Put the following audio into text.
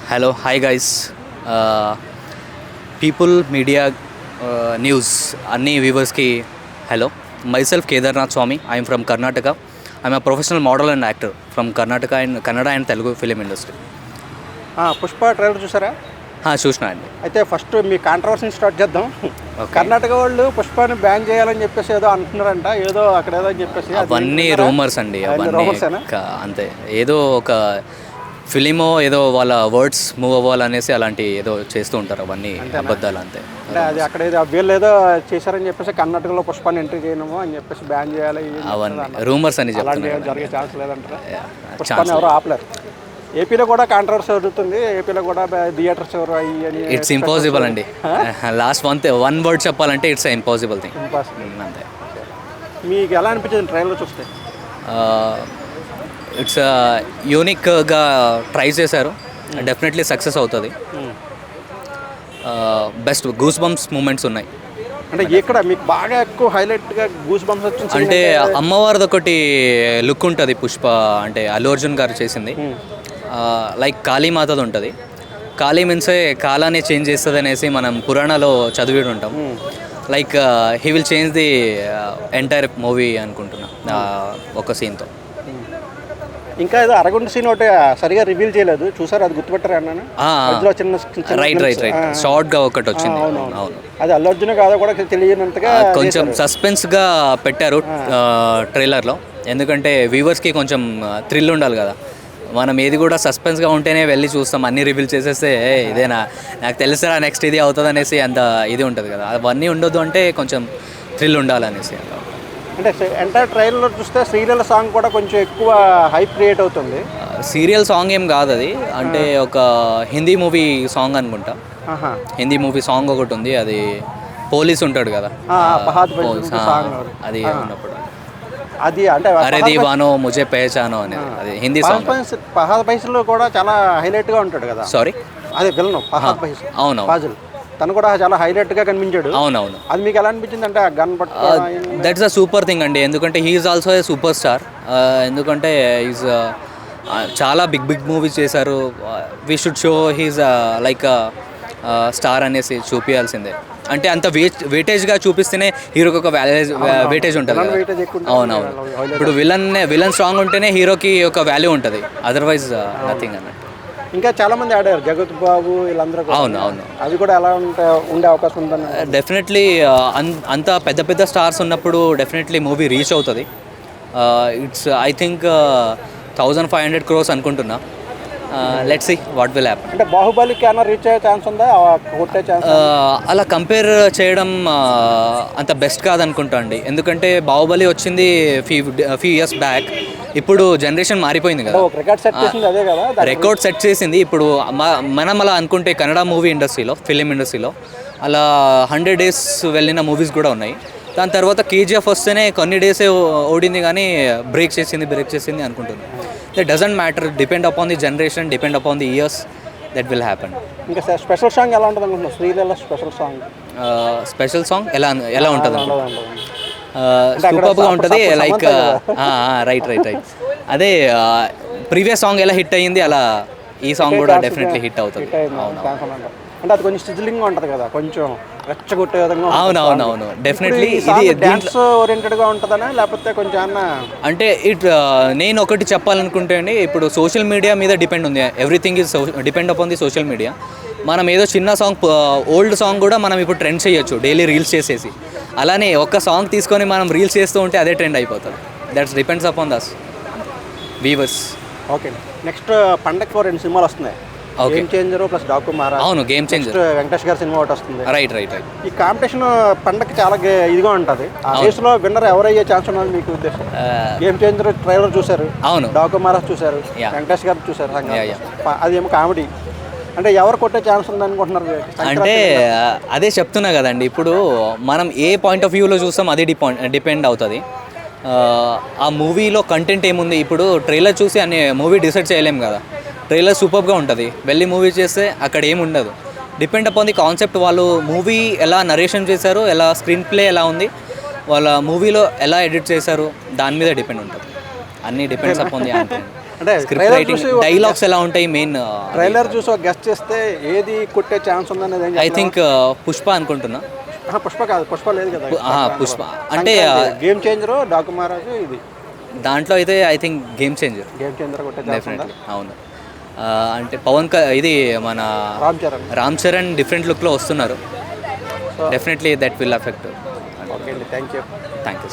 Hello hi guys people media news అన్ని వ్యూవర్స్కి hello myself Kedarnath Swami I'm from Karnataka I'm a professional model and actor from Karnataka and Kannada and Telugu film industry. Pushpa trailer చూసారా? చూసినా అండి. అయితే first మీ కాంట్రవర్సీని start చేద్దాం. కర్ణాటక వాళ్ళు పుష్పాన్ని బ్యాన్ చేయాలని చెప్పేసి ఏదో అంటున్నారంట, ఏదో అక్కడ ఏదో అని చెప్పేసి అవన్నీ రూమర్స్ అండి. అంతే, ఏదో ఒక ఫిలిమో ఏదో వాళ్ళ వర్డ్స్ మూవ్ అవ్వాలనేసి అలాంటి ఏదో చేస్తూ ఉంటారు. అవన్నీ అబద్ధాలు అంతే. అంటే అది అక్కడ ఏదో వీళ్ళు ఏదో చేశారని చెప్పేసి కర్ణాటకలో పుష్పాన్ని ఎంట్రీ చేయడము అని చెప్పేసి బ్యాన్ చేయాలి, అవన్నీ రూమర్స్ అని అలాంటి జరిగే ఛాన్స్ లేదంటారా? పుష్పాన్ని ఎవరో ఆపలేరు. ఏపీలో కూడా కాంట్రవర్సీ జరుగుతుంది. ఏపీలో కూడా థియేటర్స్ ఎవరు అయ్యి ఇట్స్ ఇంపాసిబుల్ అండి. లాస్ట్ వన్ వర్డ్ చెప్పాలంటే ఇట్స్ ఇంపాసిబుల్ థింగ్. అంతే. మీకు ఎలా అనిపించింది ట్రైలర్ చూస్తే? ఇట్స్ యూనిక్గా ట్రై చేశారు. డెఫినెట్లీ సక్సెస్ అవుతుంది. బెస్ట్ గూస్ బంప్స్ మూమెంట్స్ ఉన్నాయి. అంటే ఇక్కడ మీకు బాగా ఎక్కువ హైలైట్గా గూస్ బంప్స్ వచ్చింది అంటే అమ్మవారిది ఒకటి లుక్ ఉంటుంది పుష్ప, అంటే అల్లు అర్జున్ గారు చేసింది. లైక్ కాళీమాతది ఉంటుంది. కాళీ మీన్సే కాలాన్ని చేంజ్ చేస్తుంది అనేసి మనం పురాణాలో చదివి ఉంటాం. Like he will change the entire movie అనుకుంటున్నా ఒక సీన్తో. ఇంకా ఏదో అరగుంట సీన్ ఒకటి సరిగా రివీల్ చేయలేదు, చూసారు? అది గుర్తుపెట్టారా అన్నాను. రైట్ షార్ట్గా ఒకటి వచ్చింది. అవును, అది అల్లు అర్జున్ కాదో కూడా తెలియనంతగా కొంచెం సస్పెన్స్గా పెట్టారు ట్రైలర్లో. ఎందుకంటే వ్యూవర్స్కి కొంచెం థ్రిల్ ఉండాలి కదా. మనం ఏది కూడా సస్పెన్స్గా ఉంటేనే వెళ్ళి చూస్తాం. అన్నీ రివీల్ చేసేస్తే ఇదేనా నాకు తెలుసా నెక్స్ట్ ఇది అవుతుంది అనేసి అంత ఇది ఉంటుంది కదా. అవన్నీ ఉండొద్దు, అంటే కొంచెం థ్రిల్ ఉండాలనేసి. అంటే ఎంటైర్ ట్రైలర్లో చూస్తే సీరియల్ సాంగ్ కూడా కొంచెం ఎక్కువ హైప్ క్రియేట్ అవుతుంది. సీరియల్ సాంగ్ ఏం కాదు అది, అంటే ఒక హిందీ మూవీ సాంగ్ అనుకుంటా. హిందీ మూవీ సాంగ్ ఒకటి ఉంది, అది పోలీస్ ఉంటాడు కదా, అది ఉన్నప్పుడు అది అంటే అరే దీవానో ముజే పహచానో అనేది, అది హిందీ సాంగ్. ఫహద్ ఫైసల్ కూడా చాలా హైలైట్గా ఉంటాడు కదా. సారీ, అదే విలను ఫహద్ ఫైసల్. అవును, ఫాజిల్ తను కూడా చాలా హైలైట్గా కనిపించాడు. అవునవును. అది మీకు ఎలా అనిపించింది? అంటే గన్ పట్టుకోవడం దట్స్ అ సూపర్ థింగ్ అండి. ఎందుకంటే he is also a super star. ఎందుకంటే ఈజ్ చాలా బిగ్ మూవీస్ చేశారు. We should show he's like star అనేసి చూపించాల్సిందే. అంటే అంత వెయిటేజ్గా చూపిస్తేనే హీరోకి ఒక వెయిటేజ్ ఉంటుంది. అవునవును. ఇప్పుడు విలన్ స్ట్రాంగ్ ఉంటేనే హీరోకి ఒక వాల్యూ ఉంటుంది, అదర్వైజ్ నథింగ్ అన్నట్టు. ఇంకా చాలా మంది ఆడారు, జగత్ బాబు వీళ్ళందరూ. అవును. అవి కూడా ఎలా ఉండే అవకాశం ఉందని. డెఫినెట్లీ అంత పెద్ద స్టార్స్ ఉన్నప్పుడు డెఫినెట్లీ మూవీ రీచ్ అవుతుంది. ఇట్స్ ఐ థింక్ 1500 crores అనుకుంటున్నా. Let's see what will happen. అంటే బాహుబలికి ఏమైనా రీచ్ అయ్యే ఛాన్స్ ఉందా, కొట్టే ఛాన్స్? అలా కంపేర్ చేయడం అంత బెస్ట్ కాదనుకుంటా అండి. ఎందుకంటే బాహుబలి వచ్చింది ఫ్యూ ఇయర్స్ బ్యాక్. ఇప్పుడు జనరేషన్ మారిపోయింది కదా, రికార్డ్ సెట్ చేసింది. ఇప్పుడు మనం అలా అనుకుంటే కన్నడ మూవీ ఇండస్ట్రీలో, ఫిలిం ఇండస్ట్రీలో అలా 100 days వెళ్ళిన మూవీస్ కూడా ఉన్నాయి. దాని తర్వాత కేజీఎఫ్ వస్తేనే కొన్ని డేసే ఓడింది, కానీ బ్రేక్ చేసింది అనుకుంటున్నాను. That doesn't matter, depend upon the generation, depend upon the years, that will happen. ఇంకా స్పెషల్ సాంగ్ ఎలా ఉంటుంది అనుకుంటున్నాను? శ్రీలీల స్పెషల్ సాంగ్ ఎలా ఉంటుంది? సూపర్గా ఉంటుంది. లైక్ రైట్ అదే ప్రీవియస్ సాంగ్ ఎలా హిట్ అయ్యింది, అలా ఈ సాంగ్ కూడా డెఫినెట్లీ హిట్ అవుతుంది. అంటే అది కొంచెం స్టిజిలింగ్గా ఉంటుంది కదా, కొంచెం రెచ్చగొట్టే విధంగా. అవును, డెఫినెట్లీ. ఇది డాన్స్ ఓరియంటెడ్గా ఉంటుందనా, లేకపోతే కొంచెం అంటే నేను ఒకటి చెప్పాలనుకుంటే అండి, ఇప్పుడు సోషల్ మీడియా మీద డిపెండ్ ఉంది. Everything is depend upon the social media. మనం ఏదో చిన్న సాంగ్, ఓల్డ్ సాంగ్ కూడా మనం ఇప్పుడు ట్రెండ్ చేయొచ్చు, డైలీ రీల్స్ చేసేసి. అలానే ఒక సాంగ్ తీసుకొని మనం రీల్స్ చేస్తూ ఉంటే అదే ట్రెండ్ అయిపోతుంది. That's depends upon this viewers. Okay, next పండగకి 2 సినిమాలు వస్తున్నాయి. Game changer plus Daaku Maharaaj. అవును, గేమ్ చేంజర్. వెంకటేష్ గారి సినిమా ఒకటి వస్తుంది. రైట్. ఈ కాంపిటీషన్ పండగకి చాలా ఇదిగా ఉంటుంది. ఆ రేస్లో విన్నర్ ఎవరయ్యే ఛాన్స్ ఉన్నది మీకు ఉద్దేశం? గేమ్ చేంజర్ ట్రైలర్ చూసారు, అవును. డాకు మారా చూసారు, వెంకటేష్ గారు చూసారు. అదేమో కామెడీ. అంటే ఎవరు కొట్టే ఛాన్స్ ఉంది అనుకుంటున్నారు? అంటే అదే చెప్తున్నా కదండి, ఇప్పుడు మనం ఏ పాయింట్ ఆఫ్ వ్యూలో చూస్తాం అది డిపెండ్ అవుతుంది. ఆ మూవీలో కంటెంట్ ఏముంది, ఇప్పుడు ట్రైలర్ చూసి అన్ని మూవీ డిసైడ్ చేయలేం కదా. ట్రైలర్ సూపర్గా ఉంటుంది, వెళ్ళి మూవీ చేస్తే అక్కడ ఏమి ఉండదు. Depend upon the concept. వాళ్ళు మూవీ ఎలా నరేషన్ చేశారు, ఎలా స్క్రీన్ ప్లే ఎలా ఉంది, వాళ్ళ మూవీలో ఎలా ఎడిట్ చేశారు, దాని మీద డిపెండ్ ఉంటుంది. అన్నీ డిపెండ్స్ అపాన్ ది అంటే స్క్రిప్ట్ ట్రైలర్ రైటింగ్ చూసి డైలాగ్స్ ఎలా ఉంటాయి మెయిన్ ట్రైలర్ చూసి ఒక గెస్ట్ చేస్తే ఏది కొట్టే ఛాన్స్ ఉందనేది ఏం ఐ థింక్ పుష్ప అనుకుంటున్నా. పుష్ప కాదు, పుష్ప లేదు కదా. పుష్ప అంటే గేమ్ చేంజర్, డాకుమారాజు ఇది. దాంట్లో అయితే I think game changer game changer కొట్టే ఛాన్స్ ఉందా? డెఫినెట్లీ. అవును. అంటే ఇది మన రామ్ చరణ్ డిఫరెంట్ లుక్లో వస్తున్నారు. Definitely that will affect. Okay అండి, థ్యాంక్ యూ. Thank you.